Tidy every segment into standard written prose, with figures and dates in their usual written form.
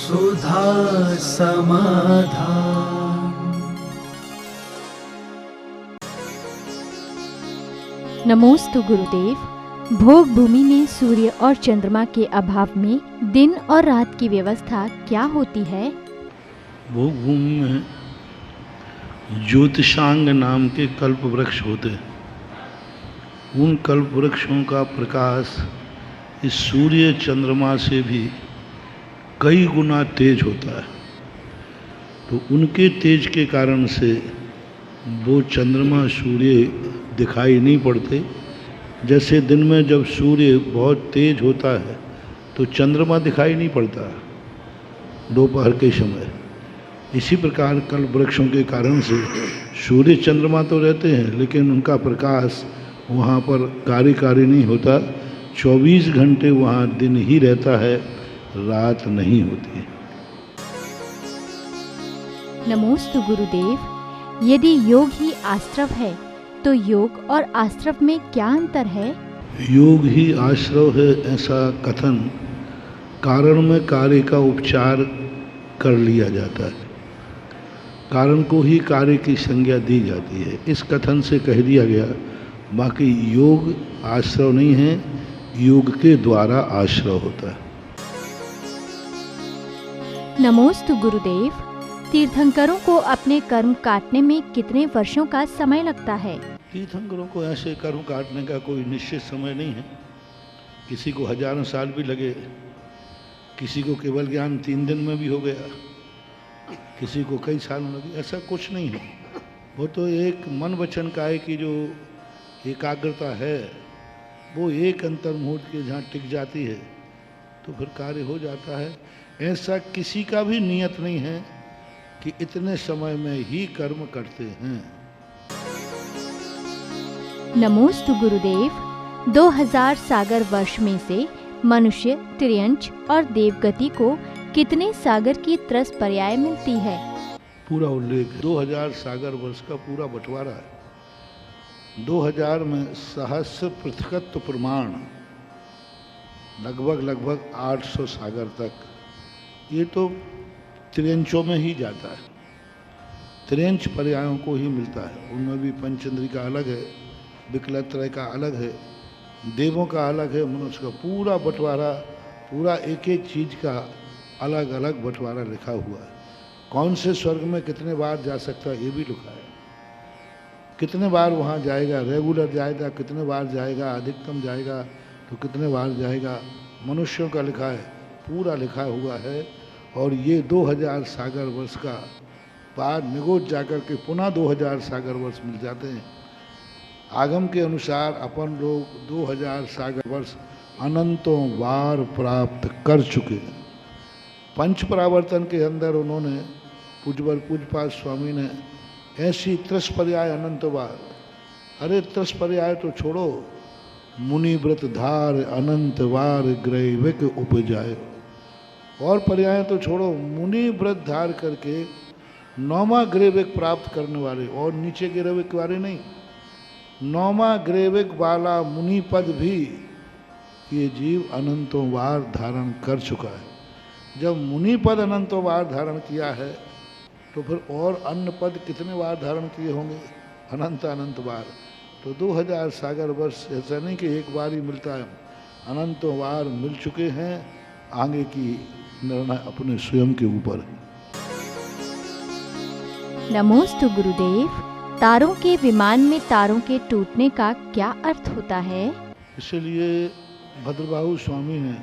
सुधा समाधान। नमोस्तु गुरुदेव। भोग भूमि में सूर्य और चंद्रमा के अभाव में दिन और रात की व्यवस्था क्या होती है? भोग भूमि में ज्योतिषांग नाम के कल्प वृक्ष होते हैं। उन कल्प वृक्षों का प्रकाश इस सूर्य चंद्रमा से भी कई गुना तेज होता है। तो उनके तेज के कारण से वो चंद्रमा सूर्य दिखाई नहीं पड़ते। जैसे दिन में जब सूर्य बहुत तेज होता है तो चंद्रमा दिखाई नहीं पड़ता दोपहर के समय। इसी प्रकार कल्प वृक्षों के कारण से सूर्य चंद्रमा तो रहते हैं लेकिन उनका प्रकाश वहाँ पर कार्यकारी नहीं होता। 24 घंटे वहाँ दिन ही रहता है, रात नहीं होती। नमोस्तु गुरुदेव। यदि योग ही आश्रव है तो योग और आश्रव में क्या अंतर है? योग ही आश्रव है ऐसा कथन कारण में कार्य का उपचार कर लिया जाता है। कारण को ही कार्य की संज्ञा दी जाती है, इस कथन से कह दिया गया। बाकी योग आश्रव नहीं है, योग के द्वारा आश्रव होता है। नमोस्तु गुरुदेव। तीर्थंकरों को अपने कर्म काटने में कितने वर्षों का समय लगता है? तीर्थंकरों को ऐसे कर्म काटने का कोई निश्चित समय नहीं है। किसी को हजारों साल भी लगे, किसी को केवल ज्ञान 3 दिन में भी हो गया, किसी को कई सालों लगे, ऐसा कुछ नहीं है। वो तो एक मन वचन काय की जो एकाग्रता है वो एक अंतर्मुहूर्त के जहाँ टिक जाती है तो फिर कार्य हो जाता है। ऐसा किसी का भी नियत नहीं है कि इतने समय में ही कर्म करते हैं। नमोस्तु गुरुदेव। 2000 सागर वर्ष में से मनुष्य, त्रियंच और देवगति को कितने सागर की त्रस पर्याय मिलती है? पूरा उल्लेख 2000 सागर वर्ष का पूरा बंटवारा है। 2000 में सहस्र पृथकत्व प्रमाण लगभग 800 सागर तक, ये तो त्रियंचों में ही जाता है। त्रियंच पर्यायों को ही मिलता है। उनमें भी पंचेंद्रिय का अलग है, विकलत्रय का अलग है, देवों का अलग है, मनुष्य का पूरा बंटवारा, पूरा एक एक चीज का अलग अलग बंटवारा लिखा हुआ है। कौन से स्वर्ग में कितने बार जा सकता है ये भी लिखा है। कितने बार वहाँ जाएगा, रेगुलर जाएगा, कितने बार जाएगा, अधिकतम जाएगा तो कितने बार जाएगा, मनुष्यों का लिखा है, पूरा लिखा हुआ है। और ये 2000 सागर वर्ष का पार निगोज जाकर के पुनः 2000 सागर वर्ष मिल जाते हैं। आगम के अनुसार अपन लोग 2000 सागर वर्ष अनंतों बार प्राप्त कर चुके हैं। पंच परावर्तन के अंदर उन्होंने पूज्यवर पूज्यपाद स्वामी ने ऐसी 30 पर्याय अनंत बार, अरे 30 पर्याय तो छोड़ो, मुनि व्रत धार अनंत बार ग्रैविक उपजाए। और पर्याय तो छोड़ो, मुनि व्रत धार करके 9वां ग्रैविक प्राप्त करने वाले, और नीचे ग्रैविक वाले नहीं, 9वां ग्रैविक वाला मुनि पद भी ये जीव अनंतों बार धारण कर चुका है। जब मुनि पद अनंतों बार धारण किया है तो फिर और अन्य पद कितने बार धारण किए होंगे? अनंत अनंत बार। तो 2000 सागर वर्ष ऐसा नहीं कि एक बार ही मिलता है, अनंतों बार मिल चुके हैं। आगे की निर्णय अपने स्वयं के ऊपर है। नमोस्तु गुरुदेव। तारों के विमान में तारों के टूटने का क्या अर्थ होता है? इसलिए भद्रबाहु स्वामी ने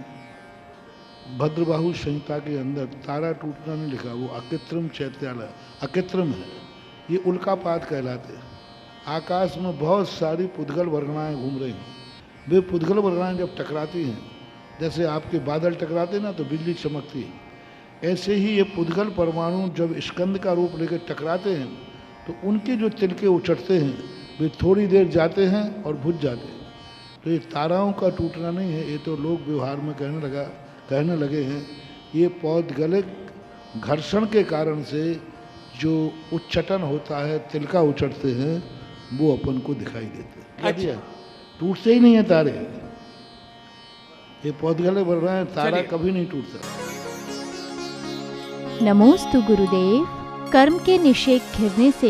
भद्रबाहु संहिता के अंदर तारा टूटना नहीं लिखा, वो अकृत्रिम चैत्यालय, अकृत्रिम है, ये उल्कापात कहलाते हैं। आकाश में बहुत सारी पुद्गल वर्गणाएँ घूम रही हैं। वे पुद्गल वर्गणाएँ जब टकराती हैं, जैसे आपके बादल टकराते ना तो बिजली चमकती है, ऐसे ही ये पुद्गल परमाणु जब स्कंद का रूप लेकर टकराते हैं तो उनके जो तिनके उछटते हैं वे थोड़ी देर जाते हैं और बुझ जाते हैं। तो ये ताराओं का टूटना नहीं है, ये तो लोग व्यवहार में कहने लगे हैं। ये पौधगलिक घर्षण के कारण से जो उच्चटन होता है, तिलका उछटते हैं, वो अपन को दिखाई देते हैं। अच्छा, टूटते ही नहीं है तारे, ये पौधगले बढ़ रहे हैं, तारा कभी नहीं टूटता। नमोस्तु गुरुदेव। कर्म के निषेध घिरने से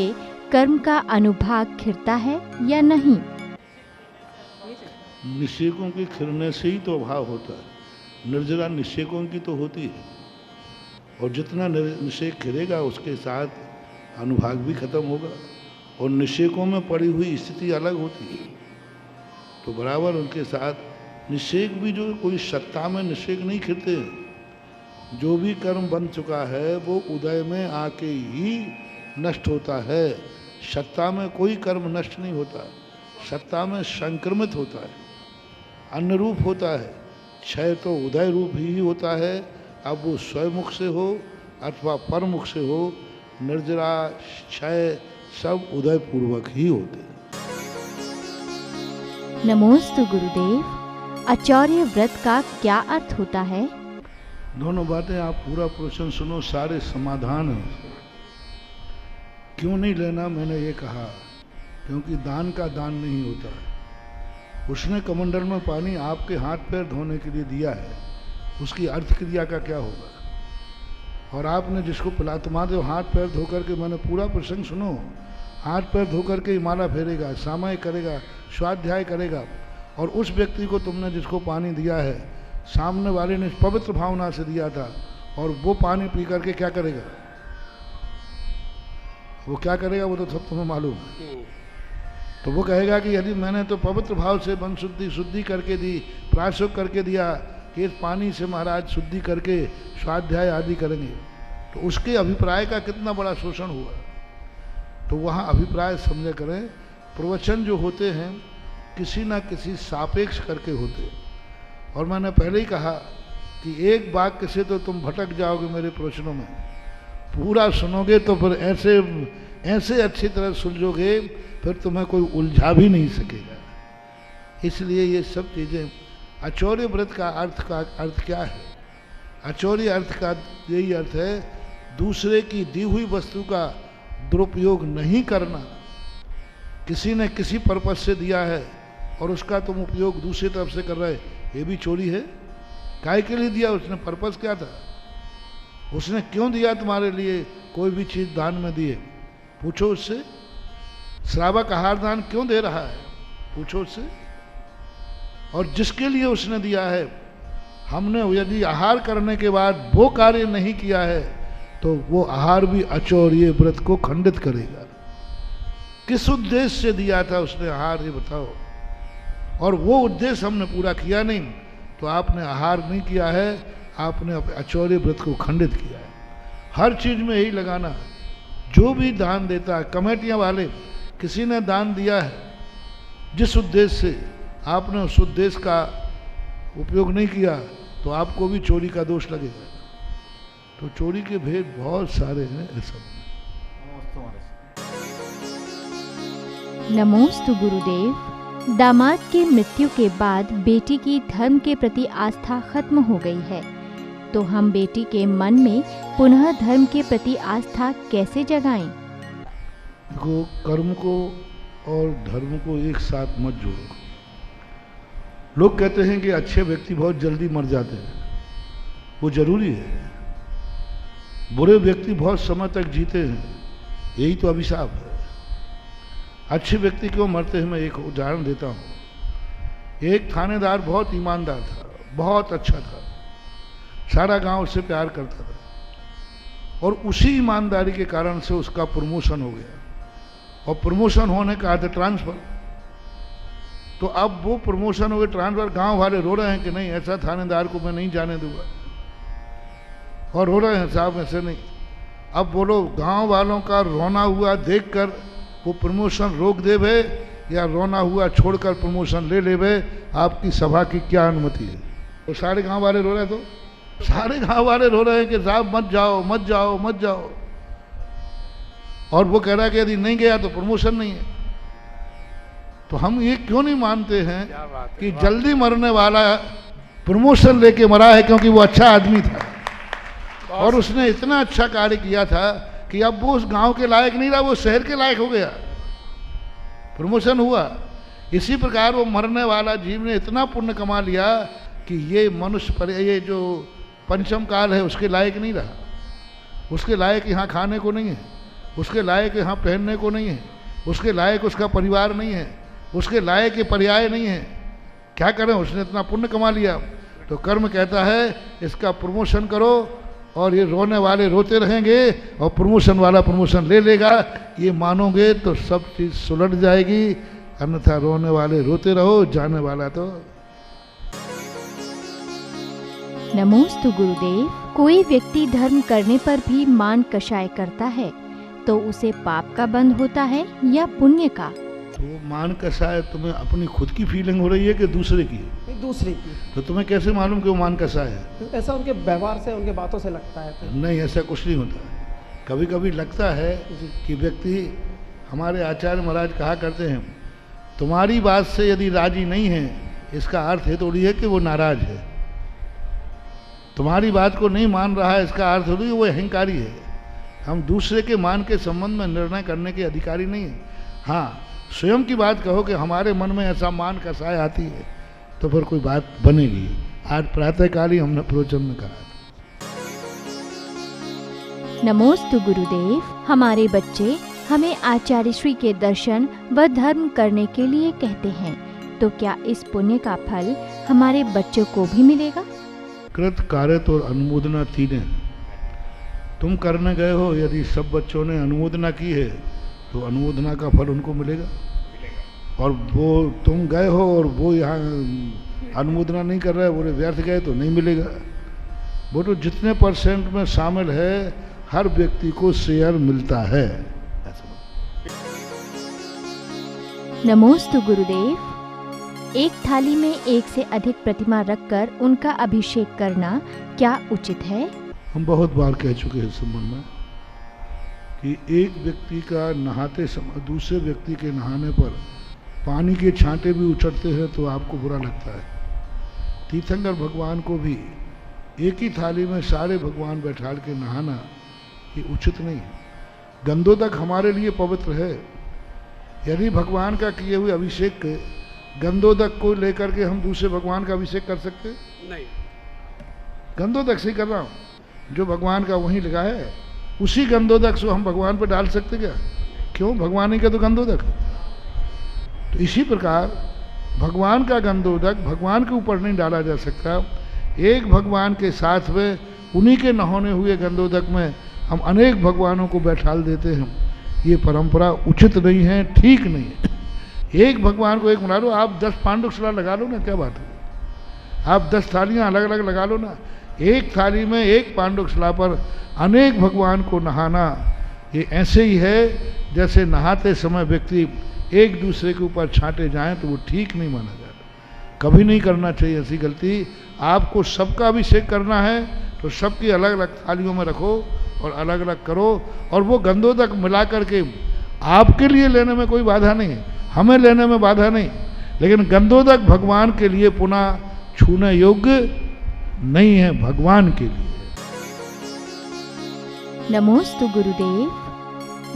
कर्म का अनुभाग घिरता है या नहीं? निषेकों के खिरने से ही तो अभाव होता है। निर्जरा निषेकों की तो होती है, और जितना निषेक खिरेगा उसके साथ अनुभाग भी खत्म होगा। और निषेकों में पड़ी हुई स्थिति अलग होती है, तो बराबर उनके साथ निषेक भी जो कोई सत्ता में निषेक नहीं खिरते हैं। जो भी कर्म बन चुका है वो उदय में आके ही नष्ट होता है। सत्ता में कोई कर्म नष्ट नहीं होता, सत्ता में संक्रमित होता है, अन्य रूप होता है। क्षय तो उदय रूप ही होता है, अब वो स्वयमुख से हो अथवा परमुख से हो, निर्जरा क्षय सब उदय पूर्वक ही होते हैं। नमोस्तु गुरुदेव। आचार्य व्रत का क्या अर्थ होता है? दोनों बातें आप पूरा प्रश्न सुनो, सारे समाधान हैं। क्यों नहीं लेना, मैंने ये कहा क्योंकि दान का दान नहीं होता है। उसने कमंडल में पानी आपके हाथ पैर धोने के लिए दिया है, उसकी अर्थ क्रिया का क्या होगा? और आपने जिसको पिला, तुम्हारे हाथ पैर धो करके, मैंने पूरा प्रसंग सुनो, हाथ पैर धो करके माला फेरेगा, सामय करेगा, स्वाध्याय करेगा, और उस व्यक्ति को तुमने जिसको पानी दिया है, सामने वाले ने पवित्र भावना से दिया था, और वो पानी पी करके क्या करेगा? वो क्या करेगा वो तो सब तुम्हें मालूम है। तो वो कहेगा कि यदि मैंने तो पवित्र भाव से मन शुद्धि करके दी, प्रायश्चित करके दिया कि इस पानी से महाराज शुद्धि करके स्वाध्याय आदि करेंगे, तो उसके अभिप्राय का कितना बड़ा शोषण हुआ। तो वहाँ अभिप्राय समझे करें। प्रवचन जो होते हैं किसी ना किसी सापेक्ष करके होते हैं। और मैंने पहले ही कहा कि एक वाक्य से तो तुम भटक जाओगे मेरे प्रवचनों में, पूरा सुनोगे तो फिर ऐसे ऐसे अच्छी तरह सुलझोगे, फिर तुम्हें कोई उलझा भी नहीं सकेगा। इसलिए ये सब चीज़ें, आचौर्य व्रत का अर्थ क्या है? आचौर्य अर्थ का यही अर्थ है, दूसरे की दी हुई वस्तु का दुरुपयोग नहीं करना। किसी ने किसी पर्पज से दिया है और उसका तुम उपयोग दूसरी तरफ से कर रहे, ये भी चोरी है। काय के लिए दिया उसने? पर्पज क्या था? उसने क्यों दिया तुम्हारे लिए? कोई भी चीज़ दान में दिए, पूछो उससे। श्रावक आहार दान क्यों दे रहा है, पूछो उससे। और जिसके लिए उसने दिया है, हमने यदि आहार करने के बाद वो कार्य नहीं किया है तो वो आहार भी आचौर्य व्रत को खंडित करेगा। किस उद्देश्य से दिया था उसने आहार, ये बताओ। और वो उद्देश्य हमने पूरा किया नहीं, तो आपने आहार नहीं किया है, आपने आचौर्य व्रत को खंडित किया है। हर चीज में यही लगाना। जो भी दान देता है, कमेटियां वाले, किसी ने दान दिया है जिस उद्देश्य से, आपने उस उद्देश्य का उपयोग नहीं किया तो आपको भी चोरी का दोष लगेगा। तो चोरी के भेद बहुत सारे हैं ऐसा। नमोस्तु गुरुदेव। दामाद की मृत्यु के बाद बेटी की धर्म के प्रति आस्था खत्म हो गई है, तो हम बेटी के मन में पुनः धर्म के प्रति आस्था कैसे जगाएं? देखो, कर्म को और धर्म को एक साथ मत जोड़ो। लोग कहते हैं कि अच्छे व्यक्ति बहुत जल्दी मर जाते हैं, वो जरूरी है। बुरे व्यक्ति बहुत समय तक जीते हैं, यही तो अभिशाप है। अच्छे व्यक्ति क्यों मरते हैं, मैं एक उदाहरण देता हूँ। एक थानेदार बहुत ईमानदार था, बहुत अच्छा था, सारा गांव उससे प्यार करता था, और उसी ईमानदारी के कारण से उसका प्रमोशन हो गया, और प्रमोशन होने का अर्थ ट्रांसफर। तो अब वो प्रमोशन हो गया, ट्रांसफर, गांव वाले रो रहे हैं कि नहीं, ऐसा थानेदार को मैं नहीं जाने दूंगा, और रो रहे हैं साहब ऐसे नहीं। अब बोलो, गांव वालों का रोना हुआ देखकर वो प्रमोशन रोक देवे या रोना हुआ छोड़कर प्रमोशन ले लेवे, आपकी सभा की क्या अनुमति है? तो सारे गांव वाले रो रहे, तो सारे गांव वाले रो रहे हैं कि साहब मत जाओ मत जाओ मत जाओ, और वो कह रहा है कि यदि नहीं गया तो प्रमोशन नहीं है। तो हम ये क्यों नहीं मानते हैं कि जल्दी मरने वाला प्रमोशन लेके मरा है क्योंकि वो अच्छा आदमी था और उसने इतना अच्छा कार्य किया था कि अब वो उस गांव के लायक नहीं रहा, वो शहर के लायक हो गया, प्रमोशन हुआ। इसी प्रकार वो मरने वाला जीव ने इतना पुण्य कमा लिया कि ये मनुष्य पर, ये जो पंचम काल है उसके लायक नहीं रहा। उसके लायक यहाँ खाने को नहीं है, उसके लायक यहाँ पहनने को नहीं है, उसके लायक उसका परिवार नहीं है, उसके लायक ये पर्याय नहीं है। क्या करें, उसने इतना पुण्य कमा लिया। तो कर्म कहता है इसका प्रमोशन करो, और ये रोने वाले रोते रहेंगे और प्रमोशन वाला प्रमोशन ले लेगा। ये मानोगे तो सब चीज़ सुलट जाएगी, अन्यथा रोने वाले रोते रहो, जाने वाला तो। नमोस्तु गुरुदेव। कोई व्यक्ति धर्म करने पर भी मान कषाय करता है तो उसे पाप का बंध होता है या पुण्य का? तो मान कषाय तुम्हें अपनी खुद की फीलिंग हो रही है कि दूसरे की? दूसरे की। तो तुम्हें कैसे मालूम कि वो मान कषाय है? तो ऐसा उनके व्यवहार से, उनके बातों से लगता है। तो नहीं, ऐसा कुछ नहीं होता। कभी कभी लगता है कि व्यक्ति, हमारे आचार्य महाराज कहा करते हैं, तुम्हारी बात से यदि राजी नहीं है इसका अर्थ है थोड़ी है कि वो नाराज है। तुम्हारी बात को नहीं मान रहा है इसका अर्थ थोड़ी वो अहंकारी है। हम दूसरे के मान के संबंध में निर्णय करने के अधिकारी नहीं है। हाँ, स्वयं की बात कहो कि हमारे मन में ऐसा मान कषाय आती है तो फिर कोई बात बनेगी। आज प्रातःकाल ही हमने प्रवचन में कहा। नमोस्तु गुरुदेव। हमारे बच्चे हमें आचार्य श्री के दर्शन व धर्म करने के लिए कहते हैं, तो क्या इस पुण्य का फल हमारे बच्चों को भी मिलेगा? कृत, कार्यत और अनुमोदना तीन है। तुम करने गए हो, यदि सब बच्चों ने अनुमोदना की है तो अनुमोदना का फल उनको मिलेगा। और वो तुम गए हो और वो यहाँ अनुमोदना नहीं कर रहा है, वो व्यर्थ गए तो नहीं मिलेगा। वो तो जितने परसेंट में शामिल है हर व्यक्ति को शेयर मिलता है। नमोस्तु गुरुदेव। एक थाली में एक से अधिक प्रतिमा रखकर उनका अभिषेक करना क्या उचित है? हम बहुत बार कह चुके हैं इस संबंध में कि एक व्यक्ति का नहाते समय दूसरे व्यक्ति के नहाने पर पानी के छांटे भी उछड़ते हैं तो आपको बुरा लगता है। तीर्थंकर भगवान को भी एक ही थाली में सारे भगवान बैठाल के नहाना ये उचित नहीं है। गंधोदक हमारे लिए पवित्र है। यदि भगवान का किए हुए अभिषेक के गंधोदक को लेकर के हम दूसरे भगवान का अभिषेक कर सकते नहीं। गंधोदक से ही कर रहा हूँ, जो भगवान का वहीं लगा है उसी गंधोदक से हम भगवान पर डाल सकते क्या? क्यों? भगवान ही का तो गंधोदक। तो इसी प्रकार भगवान का गंधोदक भगवान के ऊपर नहीं डाला जा सकता। एक भगवान के साथ में उन्हीं के नहाने हुए गंधोदक में हम अनेक भगवानों को बैठाल देते हैं। ये परंपरा उचित नहीं है, ठीक नहीं है। एक भगवान को एक बना लो, आप 10 पांडुशिला लगा लो ना, क्या बात है? आप 10 थालियां अलग अलग लगा लो ना। एक थाली में एक पांडुशिला पर अनेक भगवान को नहाना ये ऐसे ही है जैसे नहाते समय व्यक्ति एक दूसरे के ऊपर छांटे जाएं तो वो ठीक नहीं माना जाता। कभी नहीं करना चाहिए ऐसी गलती। आपको सबका अभिषेक करना है तो सबकी अलग अलग थालियों में रखो और अलग अलग करो, और वो गंधोदक मिला करके आपके लिए लेने में कोई बाधा नहीं है, हमें लेने में बाधा नहीं, लेकिन गंधोदक भगवान के लिए पुनः छूने योग्य नहीं है, भगवान के लिए। नमोस्तु गुरुदेव।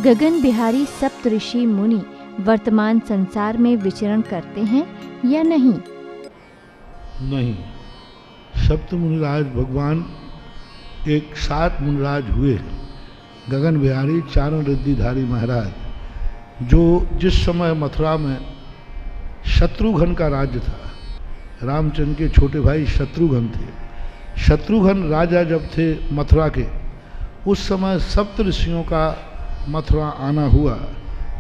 गगन बिहारी सप्तऋषि मुनि वर्तमान संसार में विचरण करते हैं या नहीं? नहीं। सप्त मुनिराज भगवान एक 7 मुनिराज हुए। गगन बिहारी चारों रिद्धिधारी महाराज, जो जिस समय मथुरा में शत्रुघ्न का राज्य था, रामचंद्र के छोटे भाई शत्रुघ्न थे। शत्रुघ्न राजा जब थे मथुरा के, उस समय सप्त ऋषियों का मथुरा आना हुआ।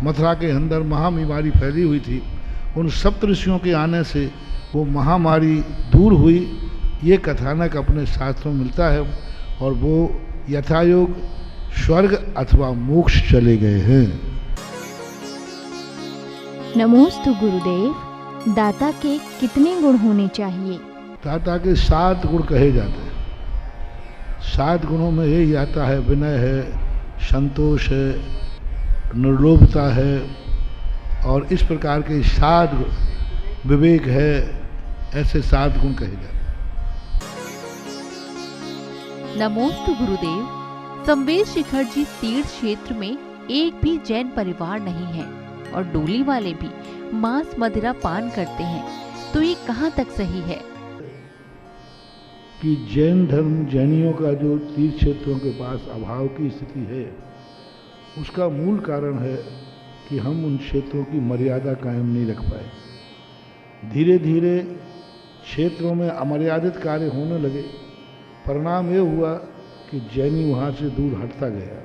मथुरा के अंदर महामारी फैली हुई थी। उन सप्त ऋषियों के आने से वो महामारी दूर हुई, ये कथानक अपने शास्त्रों में मिलता है, और वो यथायोग स्वर्ग अथवा मोक्ष चले गए हैं। नमोस्तु गुरुदेव। दाता के कितने गुण होने चाहिए? दाता के 7 गुण कहे जाते हैं। 7 गुणों में यही आता है, विनय है, संतोष है, निर्लोभता है, और इस प्रकार के 7 विवेक है, ऐसे 7 गुण कहे जाते हैं। नमोस्तु गुरुदेव। संवेद शिखर जी तीर्थ क्षेत्र में एक भी जैन परिवार नहीं है और डोली वाले भी मांस मदिरा पान करते हैं, तो ये कहाँ तक सही है? कि जैन धर्म, जैनियों का जो तीर्थ क्षेत्रों के पास अभाव की स्थिति है, उसका मूल कारण है कि हम उन क्षेत्रों की मर्यादा कायम नहीं रख पाए। धीरे धीरे क्षेत्रों में अमर्यादित कार्य होने लगे। परिणाम ये हुआ कि जैनी वहाँ से दूर हटता गया।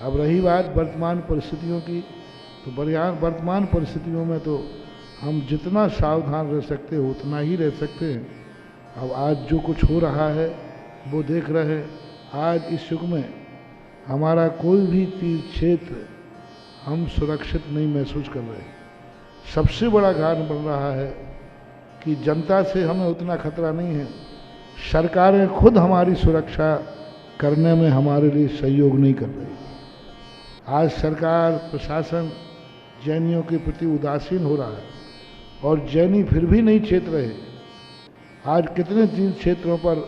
अब रही बात वर्तमान परिस्थितियों की, तो वर्तमान परिस्थितियों में तो हम जितना सावधान रह सकते हैं उतना ही रह सकते हैं। अब आज जो कुछ हो रहा है वो देख रहे हैं। आज इस युग में हमारा कोई भी तीर्थ क्षेत्र हम सुरक्षित नहीं महसूस कर रहे। सबसे बड़ा कारण बन रहा है कि जनता से हमें उतना खतरा नहीं है, सरकारें खुद हमारी सुरक्षा करने में हमारे लिए सहयोग नहीं कर रही। आज सरकार, प्रशासन जैनियों के प्रति उदासीन हो रहा है और जैनी फिर भी नहीं चेत रहे। आज कितने तीर्थ क्षेत्रों पर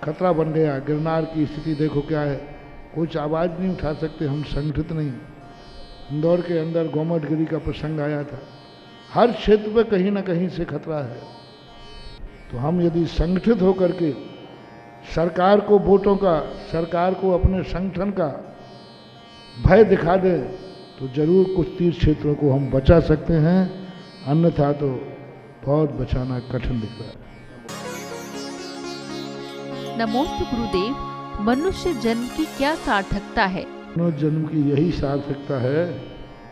खतरा बन गया। गिरनार की स्थिति देखो क्या है, कुछ आवाज़ नहीं उठा सकते, हम संगठित नहीं। इंदौर के अंदर गोमटगिरी का प्रसंग आया था। हर क्षेत्र में कहीं ना कहीं से खतरा है। तो हम यदि संगठित होकर के सरकार को वोटों का, सरकार को अपने संगठन का भय दिखा दें तो जरूर कुछ तीर्थ क्षेत्रों को हम बचा सकते हैं, अन्यथा तो बहुत बचाना कठिन दिख रहा है। नमोस्तु गुरुदेव, मनुष्य जन्म की क्या सार्थकता है? मानव जन्म की यही सार्थकता है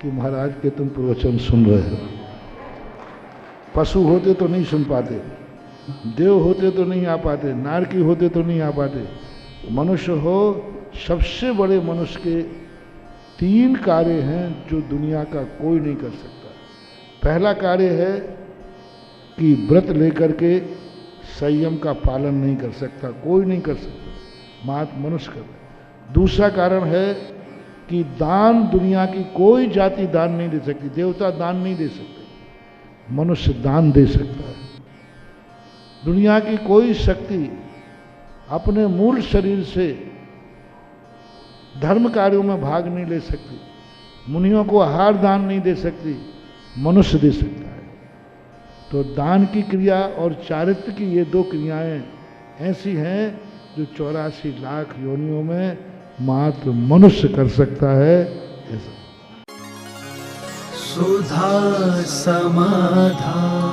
कि महाराज के तुम प्रवचन सुन रहे हो। पशु होते तो नहीं सुन पाते, देव होते तो नहीं आ पाते, नारकी होते तो नहीं आ पाते। मनुष्य हो, सबसे बड़े मनुष्य के 3 कार्य हैं जो दुनिया का कोई नहीं कर सकता। पहला कार्य है कि व्रत लेकर के संयम का पालन नहीं कर सकता, कोई नहीं कर सकता, मात्र मनुष्य कर। दूसरा कारण है कि दान दुनिया की कोई जाति दान नहीं दे सकती, देवता दान नहीं दे सकते, मनुष्य दान दे सकता है। दुनिया की कोई शक्ति अपने मूल शरीर से धर्म कार्यों में भाग नहीं ले सकती, मुनियों को आहार दान नहीं दे सकती, मनुष्य दे सकता है। तो दान की क्रिया और चारित्र की ये 2 क्रियाएं ऐसी हैं जो 84 लाख योनियों में मात्र मनुष्य कर सकता है। ऐसा सुधा समाधान